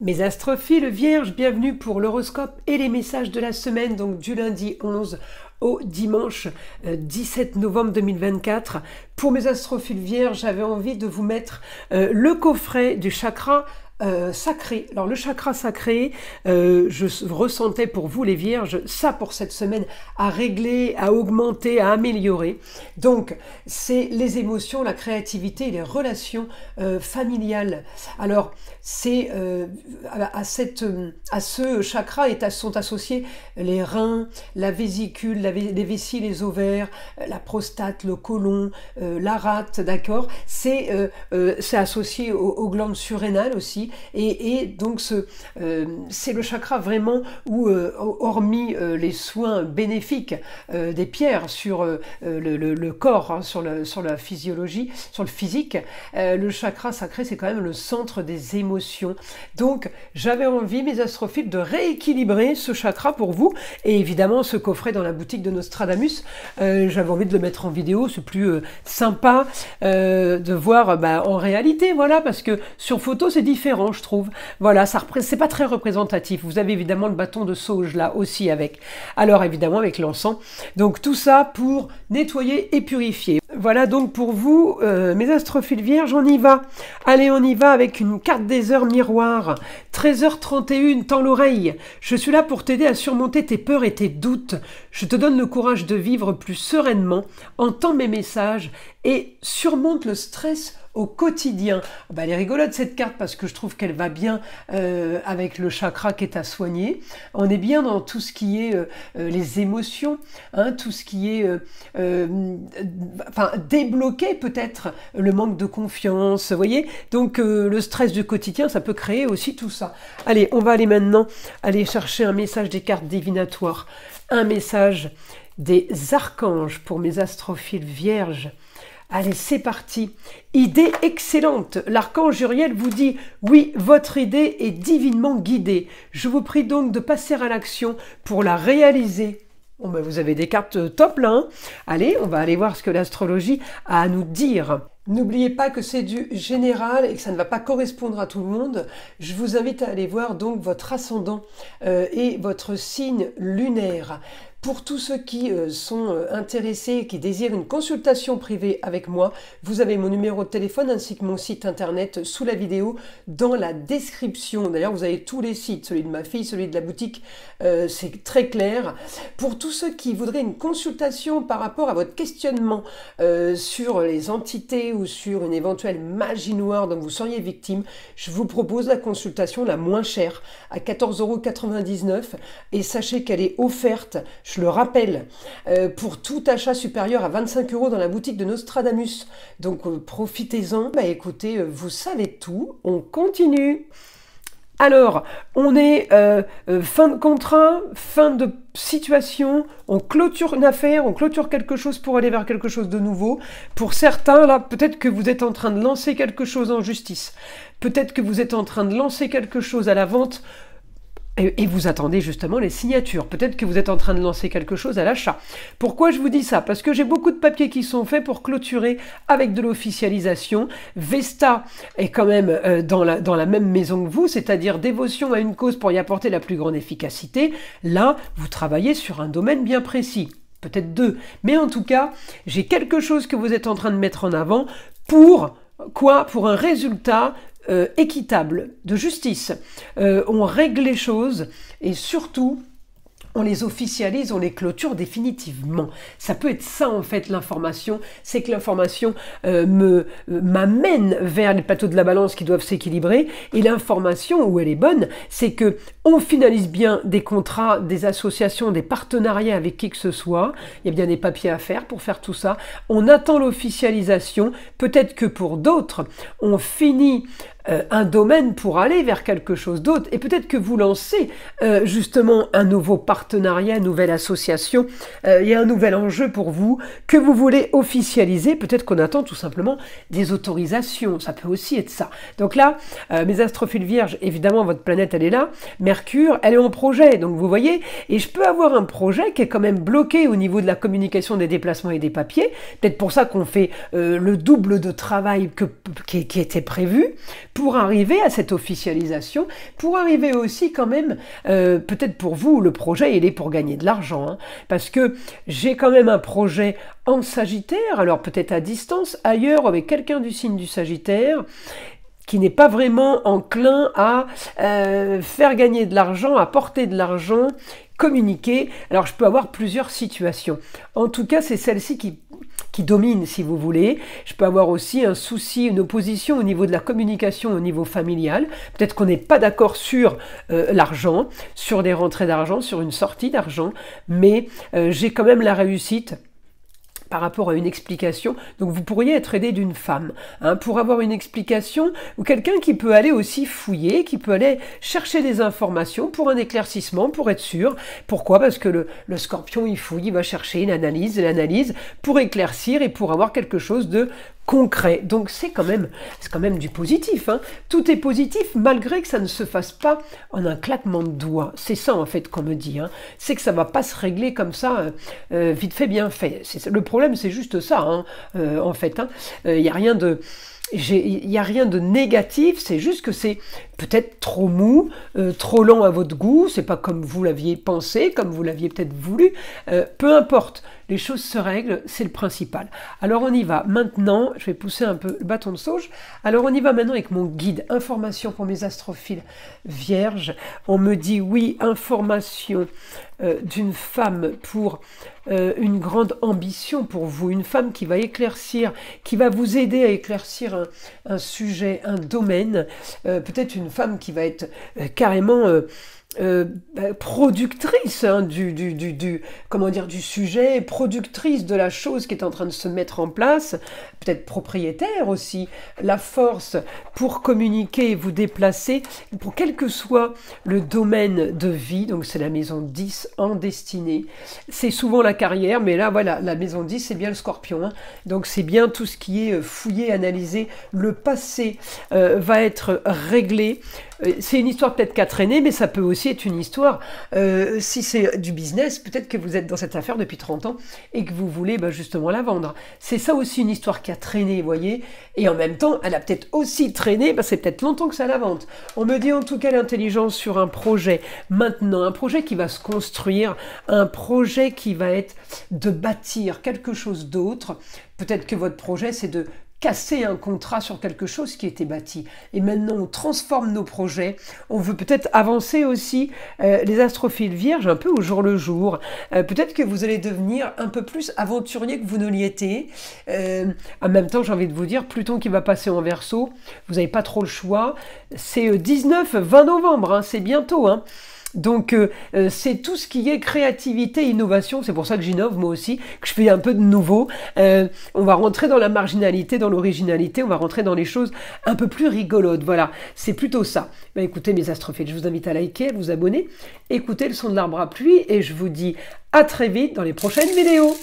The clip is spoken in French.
Mes astrophiles vierges, bienvenue pour l'horoscope et les messages de la semaine, donc du lundi 11 au dimanche 17 novembre 2024. Pour mes astrophiles vierges, j'avais envie de vous mettre le coffret du chakra sacré. Alors le chakra sacré, je ressentais pour vous les vierges, ça pour cette semaine, à régler, à augmenter, à améliorer. Donc c'est les émotions, la créativité et les relations familiales. Alors c'est à ce chakra sont associés les reins, la vésicule, les vessies, les ovaires, la prostate, le côlon, la rate, d'accord. C'est associé aux glandes surrénales aussi. Et donc c'est le chakra vraiment où, hormis les soins bénéfiques des pierres sur le corps, hein, sur la physiologie, sur le physique, le chakra sacré c'est quand même le centre des émotions. Donc j'avais envie, mes astrophiles, de rééquilibrer ce chakra pour vous, et évidemment ce coffret dans la boutique de Nostradamus, j'avais envie de le mettre en vidéo, c'est plus sympa de voir en réalité, voilà, parce que sur photo c'est différent, je trouve. Voilà, c'est pas très représentatif. Vous avez évidemment le bâton de sauge là aussi avec. Alors évidemment avec l'encens. Donc tout ça pour nettoyer et purifier. Voilà donc pour vous, mes astrophiles vierges, on y va. Allez, on y va avec une carte des heures miroir. 13h31, tends l'oreille. Je suis là pour t'aider à surmonter tes peurs et tes doutes. Je te donne le courage de vivre plus sereinement. Entends mes messages et surmonte le stress au quotidien. Elle est rigolote cette carte parce que je trouve qu'elle va bien avec le chakra qui est à soigner. On est bien dans tout ce qui est les émotions, hein, tout ce qui est débloquer peut-être le manque de confiance, vous voyez. Donc le stress du quotidien, ça peut créer aussi tout ça. Allez, on va aller maintenant aller chercher un message des cartes divinatoires, un message des archanges pour mes astrophiles vierges. Allez, c'est parti. Idée excellente. L'archange Uriel vous dit « Oui, votre idée est divinement guidée. Je vous prie donc de passer à l'action pour la réaliser. » Bon, vous avez des cartes top là. Hein. Allez, on va aller voir ce que l'astrologie a à nous dire. N'oubliez pas que c'est du général et que ça ne va pas correspondre à tout le monde. Je vous invite à aller voir donc votre ascendant et votre signe lunaire. Pour tous ceux qui sont intéressés, qui désirent une consultation privée avec moi, vous avez mon numéro de téléphone ainsi que mon site internet sous la vidéo dans la description. D'ailleurs, vous avez tous les sites, celui de ma fille, celui de la boutique, c'est très clair. Pour tous ceux qui voudraient une consultation par rapport à votre questionnement sur les entités ou sur une éventuelle magie noire dont vous seriez victime, je vous propose la consultation la moins chère à 14,99 € et sachez qu'elle est offerte, je le rappelle, pour tout achat supérieur à 25 € dans la boutique de Nostradamus. Donc profitez-en. Écoutez, vous savez tout. On continue. Alors, on est fin de contrat, fin de situation, on clôture une affaire, on clôture quelque chose pour aller vers quelque chose de nouveau. Pour certains, là, peut-être que vous êtes en train de lancer quelque chose en justice. Peut-être que vous êtes en train de lancer quelque chose à la vente. Et vous attendez justement les signatures. Peut-être que vous êtes en train de lancer quelque chose à l'achat. Pourquoi je vous dis ça? Parce que j'ai beaucoup de papiers qui sont faits pour clôturer avec de l'officialisation. Vesta est quand même dans la même maison que vous, c'est-à-dire dévotion à une cause pour y apporter la plus grande efficacité. Là, vous travaillez sur un domaine bien précis. Peut-être deux. Mais en tout cas, j'ai quelque chose que vous êtes en train de mettre en avant pour quoi? Pour un résultat équitable, de justice. On règle les choses et surtout, on les officialise, on les clôture définitivement. Ça peut être ça en fait l'information, c'est que l'information m'amène vers les plateaux de la balance qui doivent s'équilibrer, et l'information, où elle est bonne, c'est que on finalise bien des contrats, des associations, des partenariats avec qui que ce soit, il y a bien des papiers à faire pour faire tout ça, on attend l'officialisation, peut-être que pour d'autres, on finit un domaine pour aller vers quelque chose d'autre, et peut-être que vous lancez justement un nouveau partenariat, une nouvelle association, il y a un nouvel enjeu pour vous que vous voulez officialiser, peut-être qu'on attend tout simplement des autorisations, ça peut aussi être ça. Donc là, mes astrophiles vierges, évidemment votre planète elle est là, Mercure, elle est en projet, donc vous voyez, et je peux avoir un projet qui est quand même bloqué au niveau de la communication des déplacements et des papiers, peut-être pour ça qu'on fait le double de travail qui était prévu, pour arriver à cette officialisation, pour arriver aussi quand même, peut-être pour vous, le projet, il est pour gagner de l'argent, hein, parce que j'ai quand même un projet en Sagittaire, alors peut-être à distance, ailleurs, avec quelqu'un du signe du Sagittaire, qui n'est pas vraiment enclin à faire gagner de l'argent, à porter de l'argent, communiquer. Alors je peux avoir plusieurs situations. En tout cas, c'est celle-ci qui domine, si vous voulez. Je peux avoir aussi un souci, une opposition au niveau de la communication, au niveau familial. Peut-être qu'on n'est pas d'accord sur l'argent, sur des rentrées d'argent, sur une sortie d'argent, mais j'ai quand même la réussite par rapport à une explication. Donc vous pourriez être aidé d'une femme, hein, pour avoir une explication, ou quelqu'un qui peut aller aussi fouiller, qui peut aller chercher des informations pour un éclaircissement, pour être sûr. Pourquoi? Parce que le scorpion, il fouille, il va chercher une analyse, l'analyse pour éclaircir et pour avoir quelque chose de concret. Donc c'est quand même du positif, hein. Tout est positif malgré que ça ne se fasse pas en un claquement de doigts. C'est ça en fait qu'on me dit, hein. C'est que ça va pas se régler comme ça, vite fait, bien fait. Le problème c'est juste ça, hein, en fait, hein. Il n'y a rien de... Il n'y a rien de négatif, c'est juste que c'est peut-être trop mou, trop lent à votre goût, c'est pas comme vous l'aviez pensé, comme vous l'aviez peut-être voulu, peu importe, les choses se règlent, c'est le principal. Alors on y va maintenant, je vais pousser un peu le bâton de sauge, alors on y va maintenant avec mon guide, information pour mes astrophiles vierges, on me dit oui, information d'une femme pour une grande ambition pour vous, une femme qui va éclaircir, qui va vous aider à éclaircir un sujet, un domaine, peut-être une femme qui va être carrément productrice, hein, comment dire, du sujet, productrice de la chose qui est en train de se mettre en place, peut-être propriétaire aussi, la force pour communiquer, vous déplacer, pour quel que soit le domaine de vie, donc c'est la maison 10 en destinée, c'est souvent la carrière, mais là voilà, la maison 10 c'est bien le scorpion, hein, donc c'est bien tout ce qui est fouillé, analysé, le passé va être réglé. C'est une histoire peut-être qui a traîné, mais ça peut aussi être une histoire, si c'est du business, peut-être que vous êtes dans cette affaire depuis 30 ans et que vous voulez justement la vendre. C'est ça aussi une histoire qui a traîné, vous voyez, et en même temps, elle a peut-être aussi traîné, c'est peut-être longtemps que ça la vente. On me dit en tout cas l'intelligence sur un projet, maintenant, un projet qui va se construire, un projet qui va être de bâtir quelque chose d'autre. Peut-être que votre projet, c'est de casser un contrat sur quelque chose qui était bâti. Et maintenant, on transforme nos projets. On veut peut-être avancer aussi les astrophiles vierges un peu au jour le jour. Peut-être que vous allez devenir un peu plus aventurier que vous ne l'étiez. En même temps, j'ai envie de vous dire, Pluton qui va passer en Verseau, vous n'avez pas trop le choix. C'est 19-20 novembre, hein, c'est bientôt, hein. Donc c'est tout ce qui est créativité, innovation, c'est pour ça que j'innove moi aussi, que je fais un peu de nouveau. On va rentrer dans la marginalité, dans l'originalité, on va rentrer dans les choses un peu plus rigolotes, voilà, c'est plutôt ça. Écoutez mes astrophiles, je vous invite à liker, à vous abonner, écoutez le son de l'arbre à pluie et je vous dis à très vite dans les prochaines vidéos.